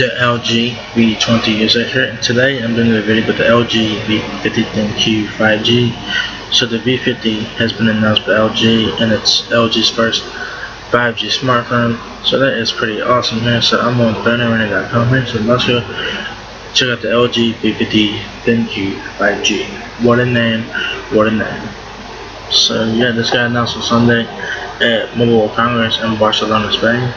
the LG V20 user here, and today I'm doing a video with the LG V50 ThinQ 5G. So the V50 has been announced by LG, and it's LG's first 5G smartphone. So that is pretty awesome here. So I'm on bannerrunner.com here. So let's go check out the LG V50 ThinQ 5G. What a name! What a name! So yeah, this got announced on Sunday at Mobile World Congress in Barcelona, Spain.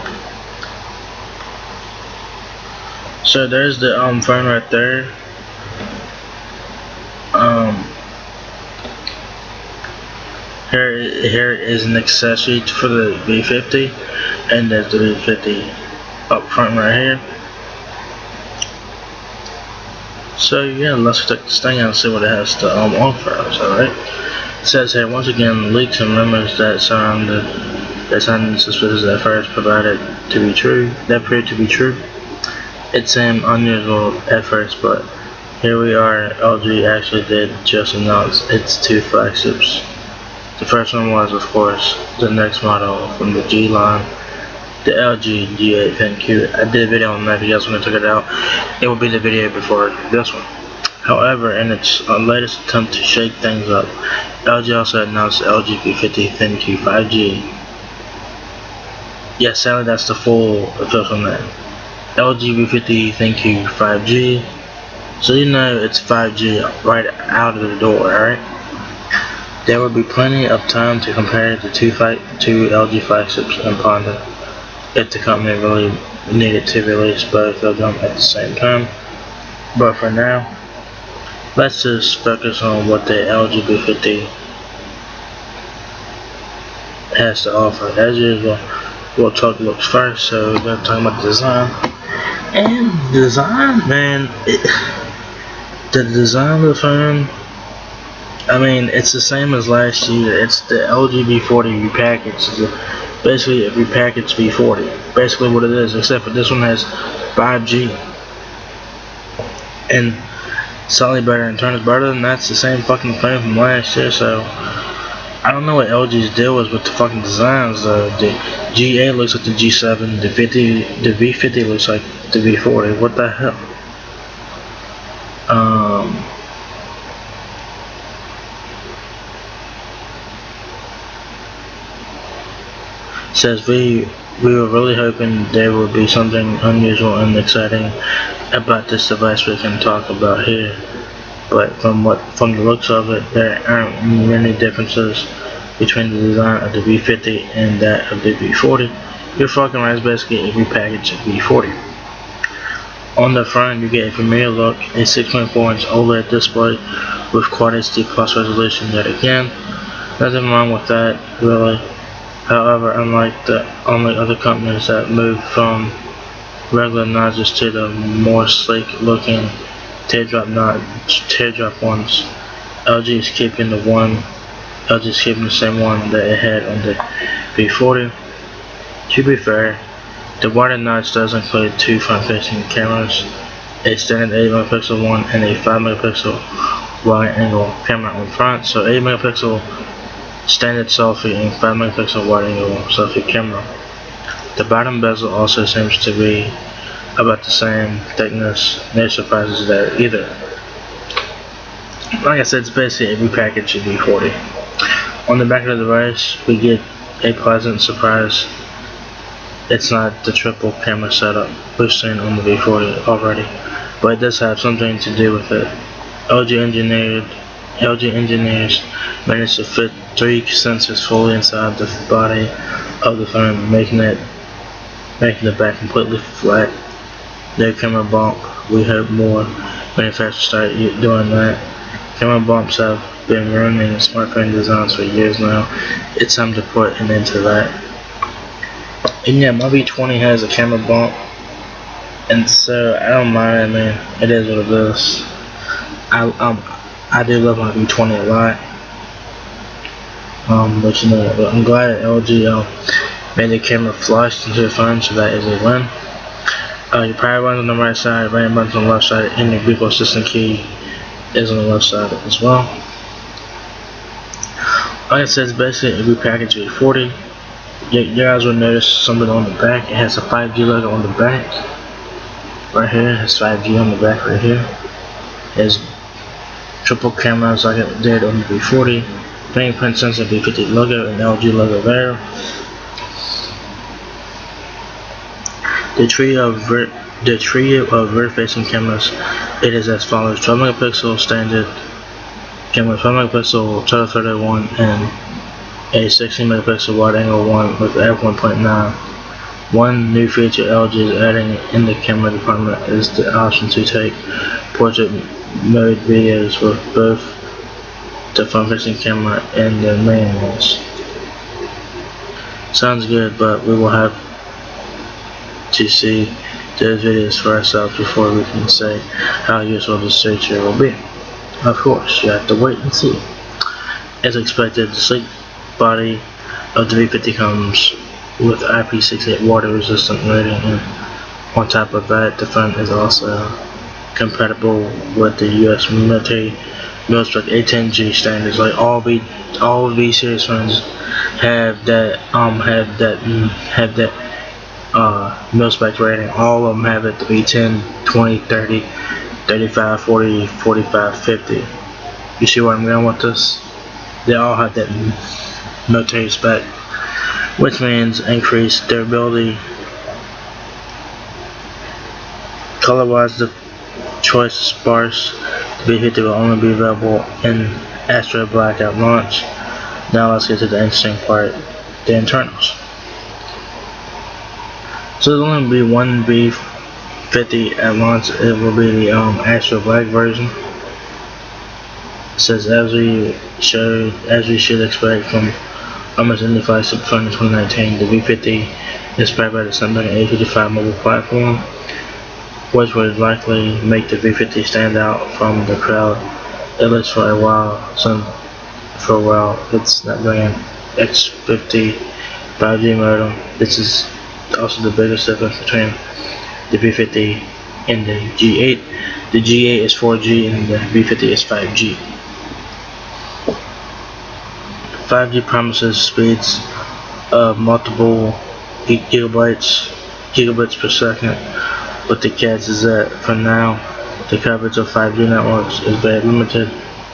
So there's the phone right there. Here is an accessory for the V50, and there's the V50 up front right here. So yeah, let's check this thing out and see what it has to offer us. Alright. It says here, once again, leaks and rumors that sounded suspicious at first proved to be true. It seemed unusual at first, but here we are. LG actually did just announce its two flagships. The first one was, of course, the next model from the G line, the LG G8 ThinQ. I did a video on that. If you guys want to check it out, it will be the video before this one. However, in its latest attempt to shake things up, LG also announced the LG V50 ThinQ 5G. Yes, sadly, that's the full official name. LG V50 ThinQ 5G. So you know it's 5G right out of the door, alright? There will be plenty of time to compare the two LG flagships and ponder if the company really needed to release both of them at the same time. But for now, let's just focus on what the LG V50 has to offer. As usual, we'll talk looks first, so we're going to talk about the design. And design, man, the design of the phone, I mean, it's the same as last year. It's the LG V40 repackaged. It's basically a repackaged V40. Basically what it is, except for this one has 5G. And slightly better in terms, better than that's the same fucking phone from last year. So I don't know what LG's deal was with the fucking designs though. The G8 looks like the G7, the V50 looks like the V40. What the hell? Says we were really hoping there would be something unusual and exciting about this device we can talk about here. But from the looks of it, there aren't many differences between the design of the V50 and that of the V40. You're fucking right, it's basically a repackaged V40. On the front, you get a familiar look, a 6.4-inch OLED display with Quad HD Plus resolution yet again. Nothing wrong with that, really. However, unlike the only other companies that moved from regular notches to the more sleek-looking teardrop ones, LG is keeping the same one that it had on the V40. To be fair, the wider notch does include two front-facing cameras, a standard 8MP one and a 5MP wide-angle camera on front. So 8MP standard selfie and 5MP wide-angle selfie camera. The bottom bezel also seems to be about the same thickness. No surprises there either. Like I said, it's basically a repackaged V40. On the back of the device, we get a pleasant surprise. It's not the triple camera setup we've seen on the V40 already, but it does have something to do with it. LG engineers managed to fit 3 sensors fully inside the body of the phone, making the back completely flat. No camera bump. We hope more manufacturers start doing that. Camera bumps have been ruining smartphone designs for years now. It's time to put an end to that. And yeah, my V20 has a camera bump, and so I don't mind it, man. It is what it is. I do love my V20 a lot. But you know, I'm glad that LG made the camera flush into the phone, so that is a win. Your power button's on the right side, rain button's on the left side, and your vehicle assistant key is on the left side as well. Like I said, it's basically a repackaged V40. You guys will notice something on the back. It has a 5G logo on the back. right here. Has 5G on the back right here. Has triple cameras like it did on the V40. Fingerprint sensor, V50 logo, and LG logo there. The trio of rear-facing cameras, it is as follows: 12 megapixel standard camera, 12 megapixel telephoto one, and a 16 megapixel wide-angle one with f1.9. One new feature LG is adding in the camera department is the option to take portrait mode videos with both the front-facing camera and the main ones. Sounds good, but we will have to see those videos for ourselves before we can say how useful this feature will be. Of course, you have to wait and see. As expected, the sleek body of the V50 comes with IP68 water resistant rating, and on top of that, the front is also compatible with the US military mil-spec A10G standards. Like all V series phones have that mil-spec rating. All of them have it to be 10, 20, 30, 35, 40, 45, 50. You see where I'm going with this? They all have that military spec, which means increased durability. Color-wise, the choice is sparse. The V50 will only be available in Astro Black at launch. Now let's get to the interesting part, the internals. So there's only be one V50 at launch. It will be the Astro Black version. It says as we should expect from almost any flagship phone in 2019, the V50 is powered by the Snapdragon 855 mobile platform, which would likely make the V50 stand out from the crowd. At least for a while. It's Snapdragon X50 5G modem. This is also the biggest difference between the V50 and the G8. The G8 is 4G and the V50 is 5G. 5G promises speeds of multiple gigabits per second, but the catch is that for now the coverage of 5G networks is very limited.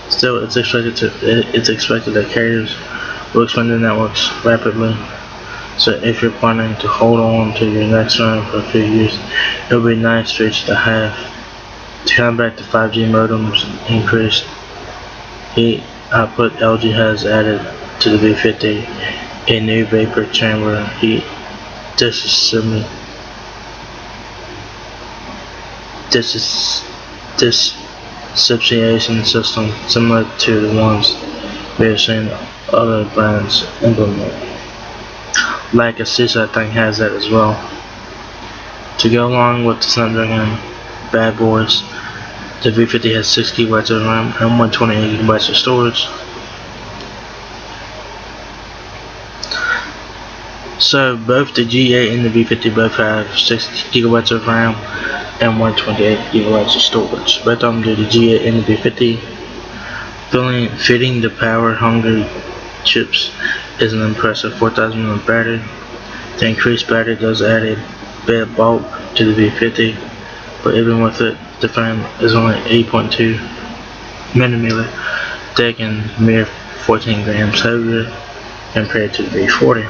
Still, it's expected that carriers will expand their networks rapidly. So if you're planning to hold on to your next phone for a few years, it would be nice to reach the half. To combat the 5G modem's increased heat output, LG has added to the V50 a new vapor chamber heat dissipation system similar to the ones we have seen other brands implement. Like Asus, I think, has that as well. To go along with the Snapdragon bad boys, the V50 has 6 GB of RAM and 128 GB of storage. So both the G8 and the V50 both have 6 GB of RAM and 128 GB of storage. Both of them do the G8 and the V50. Fitting the power-hungry chips is an impressive 4,000 mAh battery. The increased battery does add a bit of bulk to the V50, but even with it, the phone is only 8.2mm thick and mere 14 grams heavier compared to the V40.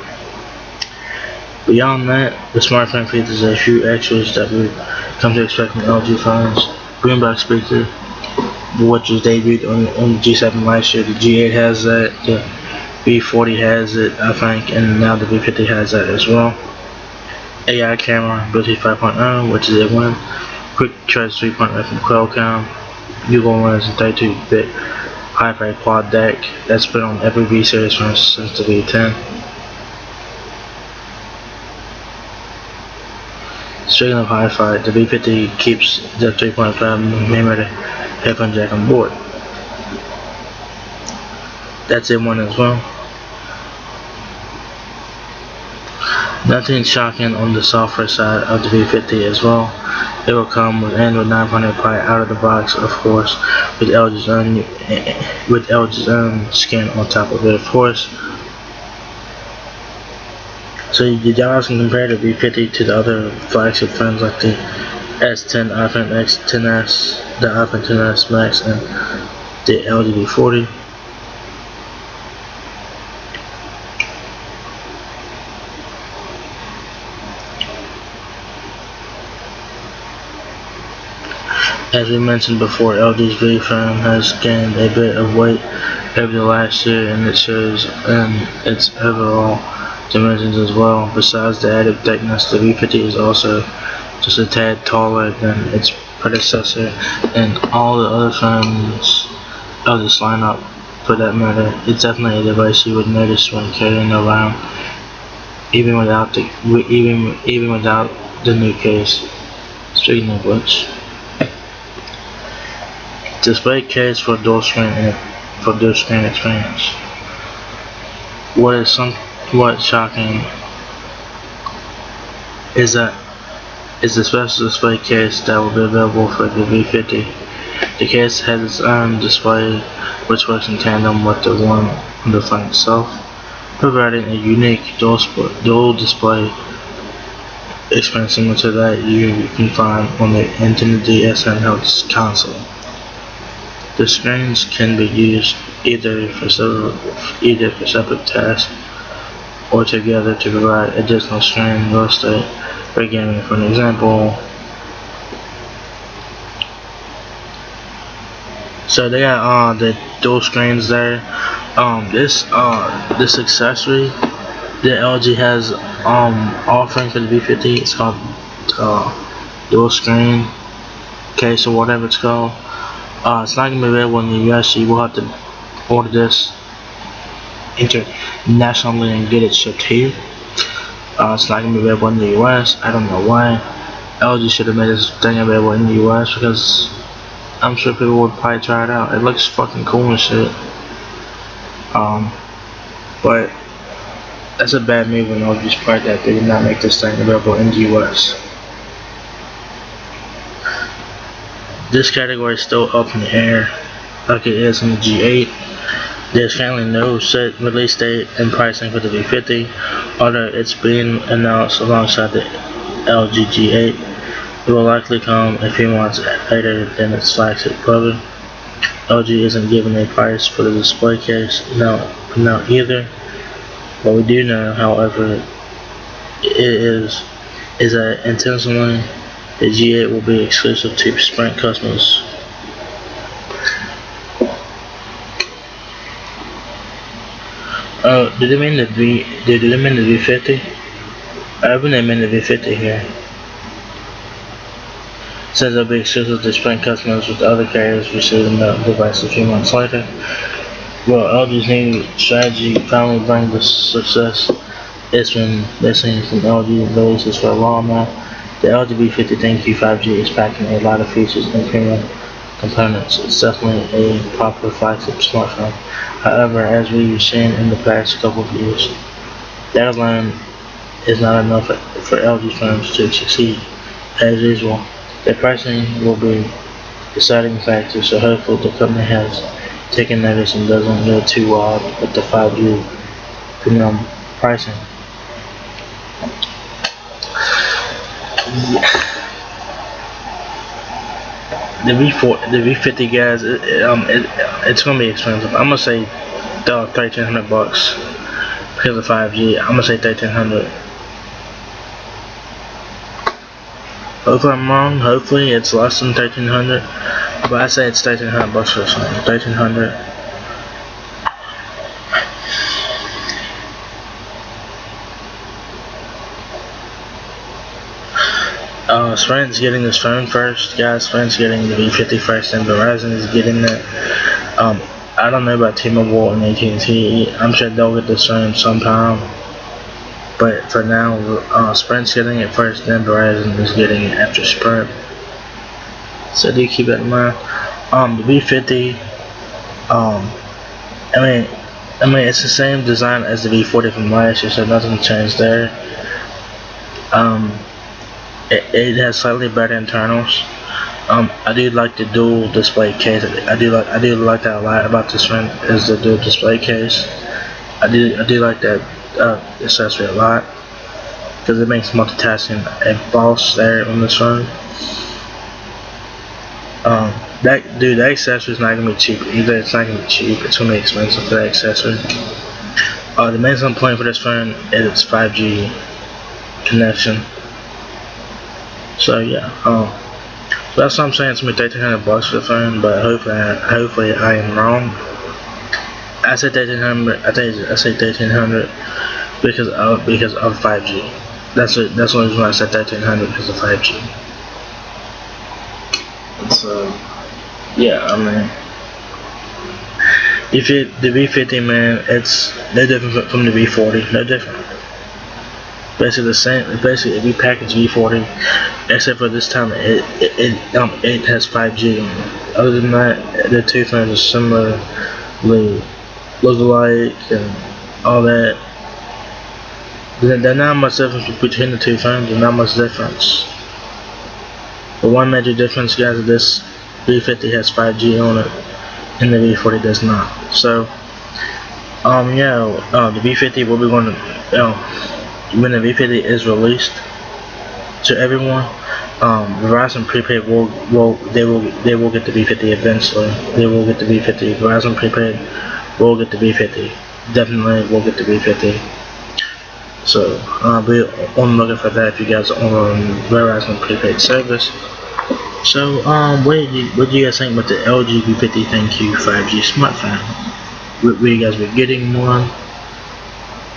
Beyond that, the smartphone features a few extras that we come to expect from LG phones. Boombox speaker, which was debuted on the G7 last year. The G8 has that, the V40 has it, I think, and now the V50 has that as well. AI camera, Bluetooth 5.0, which is a win. Quick Charge 3.0 from Qualcomm. Google Lens and 32-bit Hi-Fi quad deck. That's been on every V series phone since the V10. Speaking of Hi-Fi, the V50 keeps the 3.5mm headphone jack on board. That's a one as well. Nothing shocking on the software side of the V50 as well. It will come with Android 9.0 Pie out of the box, of course, with LG's own skin on top of it, of course. So you guys can compare the V50 to the other flagship phones like the S10, iPhone X, 10s, the iPhone 10s Max, and the LG V40. As we mentioned before, LG's V phone has gained a bit of weight over the last year, and it shows in its overall dimensions as well. Besides the added thickness, the V50 is also just a tad taller than its predecessor, and all the other phones of this lineup, for that matter. It's definitely a device you would notice when carrying around, even without the new case. Speaking of which, display case for dual screen experience. What is somewhat shocking is the special display case that will be available for the V50. The case has its own display, which works in tandem with the one on the phone itself, providing a unique dual display experience similar to that you can find on the Nintendo DS handheld console. The screens can be used either for separate tasks or together to provide additional screen real estate for gaming. For an example, so they got the dual screens there. This accessory that LG has offering for the V50, it's called dual screen case or whatever it's called. It's not gonna be available in the US. You will have to order this internationally and get it shipped here. It's not gonna be available in the US. I don't know why. LG should have made this thing available in the US, because I'm sure people would probably try it out. It looks fucking cool and shit. But that's a bad move on LG's part that they did not make this thing available in the US. This category is still up in the air, like it is in the G8. There's currently no set release date and pricing for the V50, although it's being announced alongside the LG G8. It will likely come a few months later than its flagship brother. LG isn't giving a price for the display case now either. What we do know, however, is that intentionally the G8 will be exclusive to Sprint customers. Oh, did they mean the V50? I think they meant the V50 here. Says they'll be exclusive to Sprint customers, with other carriers receiving the device a few months later. Well, LG's new strategy finally brings the success it's been missing from LG releases for a while now. The LG V50 ThinQ 5G is packing a lot of features and premium components. It's definitely a popular flagship smartphone. However, as we've seen in the past couple of years, that alone is not enough for LG phones to succeed. As usual, their pricing will be the deciding factor, so hopefully the company has taken notice and doesn't go too wild with the 5G premium pricing. The V50 guys, it's gonna be expensive. I'm gonna say $1,300 because of 5G. I'm gonna say 1,300. Hopefully I'm wrong. Hopefully it's less than 1,300, but I say it's $1,300 for something. 1,300. Sprint's getting this phone first, guys. Sprint's getting the V50 first, and Verizon is getting it. I don't know about T-Mobile and AT&T. I'm sure they'll get this phone sometime. But for now, Sprint's getting it first, then Verizon is getting it after Sprint. So do keep that in mind. The V50, I mean, it's the same design as the V40 from last year, so nothing changed there. It has slightly better internals. I do like the dual display case. I do like that a lot about this one, is the dual display case. I do like that accessory a lot. because it makes multitasking a boss there on this phone. That accessory is not gonna be cheap either. It's not gonna be cheap. It's gonna be expensive for that accessory. The maximum point for this phone is its 5G connection. So yeah, so that's what I'm saying. It's gonna be $1,300 for the phone, but hopefully I am wrong. I said 1,300. I say 1,300 because of 5G. That's the only reason why I said 1,300, because of 5G. So yeah, I mean, if the V50, man, it's no different from the V40. No different. Basically the same. Basically, if you package V40, except for this time it has 5G. Other than that, the two phones are similarly look alike and all that. There's not much difference between the two phones. There's not much difference. The one major difference, guys, is this V50 has 5G on it, and the V40 does not. So, the V50 will be going to, when the V50 is released to everyone, Verizon Prepaid will get the V50 eventually. They will get the V50. Verizon Prepaid will get the V50. Definitely will get the V50. So be on the lookout for that if you guys are on Verizon Prepaid service. So what do you guys think about the LG V50 ThinQ 5G smartphone? Will you guys be getting one?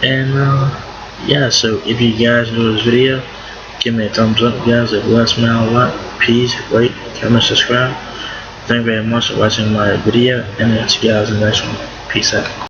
And yeah, so if you guys enjoyed this video, give me a thumbs up, guys. It bless me out a lot. Please rate, comment, subscribe. Thank you very much for watching my video, and I'll see you guys in the next one. Peace out.